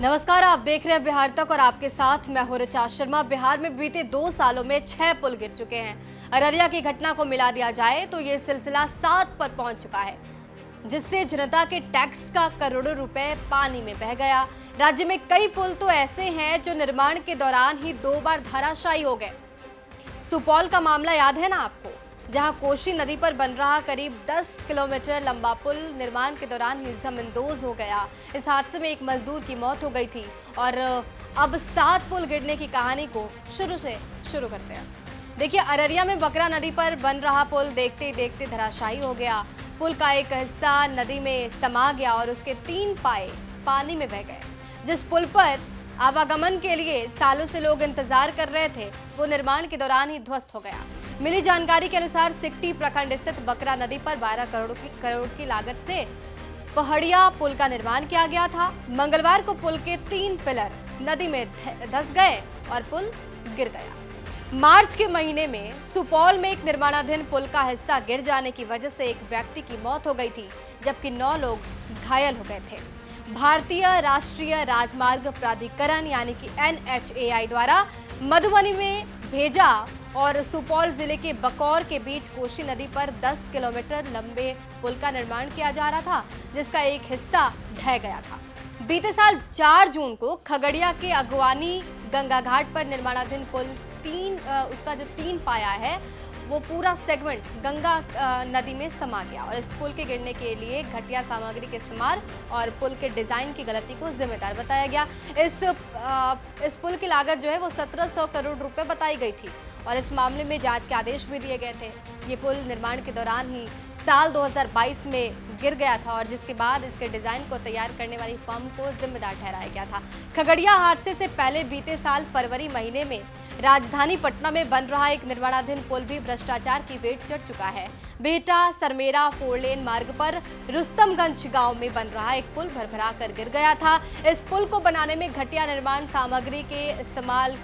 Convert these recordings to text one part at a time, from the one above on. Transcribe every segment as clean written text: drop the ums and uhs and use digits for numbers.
नमस्कार, आप देख रहे हैं बिहार तक और आपके साथ मैं हूं ऋचा शर्मा। बिहार में बीते 2 सालों में 6 पुल गिर चुके हैं। अररिया की घटना को मिला दिया जाए तो ये सिलसिला 7 पर पहुंच चुका है, जिससे जनता के टैक्स का करोड़ों रुपए पानी में बह गया। राज्य में कई पुल तो ऐसे हैं जो निर्माण के दौरान ही 2 बार धराशायी हो गए। सुपौल का मामला याद है ना आपको, जहां कोसी नदी पर बन रहा करीब 10 किलोमीटर लंबा पुल निर्माण के दौरान ही जमींदोज हो गया। इस हादसे में एक मजदूर की मौत हो गई थी और अब 7 पुल गिरने की कहानी को शुरू करते हैं। देखिए, अररिया में बकरा नदी पर बन रहा पुल देखते ही देखते धराशायी हो गया। पुल का एक हिस्सा नदी में समा गया और उसके 3 पाए पानी में बह गए। जिस पुल पर आवागमन के लिए सालों से लोग इंतजार कर रहे थे, वो निर्माण के दौरान ही ध्वस्त हो गया। मिली जानकारी के अनुसार सिकटी प्रखंड स्थित बकरा नदी पर 12 करोड़ की लागत से पहाड़िया पुल का निर्माण किया गया था। मंगलवार को पुल के 3 पिलर नदी में धंस गए और पुल गिर गया। मार्च के महीने में सुपौल में एक निर्माणाधीन पुल का हिस्सा गिर जाने की वजह से एक व्यक्ति की मौत हो गई थी, जबकि 9 लोग घायल हो गए थे। भारतीय राष्ट्रीय राजमार्ग प्राधिकरण यानी कि NHAI द्वारा मधुबनी में भेजा और सुपौल जिले के बकौर के बीच कोसी नदी पर 10 किलोमीटर लंबे पुल का निर्माण किया जा रहा था, जिसका एक हिस्सा ढह गया था। बीते साल 4 जून को खगड़िया के अगवानी गंगा घाट पर निर्माणाधीन पुल उसका जो 3 पाया है, वो पूरा सेगमेंट गंगा नदी में समा गया और इस पुल के गिरने के लिए घटिया सामग्री के इस्तेमाल और पुल के डिजाइन की गलती को जिम्मेदार बताया गया। इस पुल की लागत जो है वो 1700 करोड़ रुपए बताई गई थी और इस मामले में जांच के आदेश भी दिए गए थे। ये पुल निर्माण के दौरान ही साल 2022 में गिर गया था और जिसके बाद इसके डिजाइन को तैयार करने वाली फर्म को जिम्मेदार ठहराया गया था। खगड़िया हादसे से पहले बीते साल फरवरी महीने में राजधानी पटना में बन रहा एक निर्माणाधीन पुल भी भ्रष्टाचार की वेट चढ़ चुका है। बिहटा सरमेरा 4 लेन मार्ग पर रुस्तमगंज गांव में बन रहा एक पुल भरभरा कर गिर गया था। इस पुल को बनाने में घटिया निर्माण सामग्री के इस्तेमाल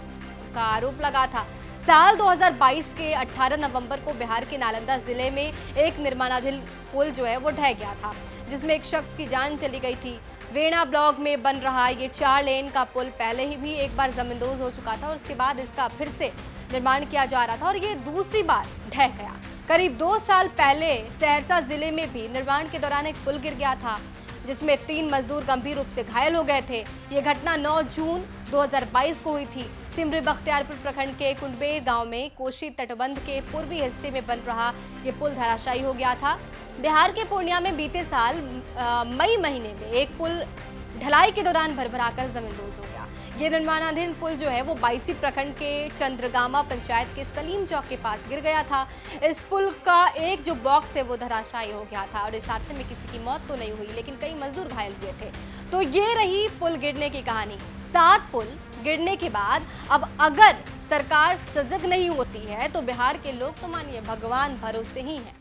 का आरोप लगा था। साल 2022 के 18 नवंबर को बिहार के नालंदा जिले में एक निर्माणाधीन पुल जो है वो ढह गया था, जिसमें एक शख्स की जान चली गई थी। वेणा ब्लॉक में बन रहा ये 4 लेन का पुल पहले ही भी एक बार जमींदोज हो चुका था और उसके बाद इसका फिर से निर्माण किया जा रहा था और ये दूसरी बार ढह गया। करीब 2 साल पहले सहरसा जिले में भी निर्माण के दौरान एक पुल गिर गया था, जिसमें 3 मजदूर गंभीर रूप से घायल हो गए थे। ये घटना 9 जून 2022 को हुई थी। सिमरी बख्तियारपुर प्रखंड के कुंडबेर गांव में कोसी तटबंध के पूर्वी हिस्से में बन रहा ये पुल धराशायी हो गया था। बिहार के पूर्णिया में बीते साल मई महीने में एक पुल ढलाई के दौरान भरभराकर जमींदोज हो गया। ये निर्माणाधीन पुल जो है वो 22 प्रखंड के चंद्रगामा पंचायत के सलीम चौक के पास गिर गया था। इस पुल का एक जो बॉक्स है वो धराशायी हो गया था और इस हादसे में किसी की मौत तो नहीं हुई, लेकिन कई मजदूर घायल हुए थे। तो ये रही पुल गिरने की कहानी। 7 पुल गिरने के बाद अब अगर सरकार सजग नहीं होती है तो बिहार के लोग तो मानिए भगवान भरोसे ही हैं।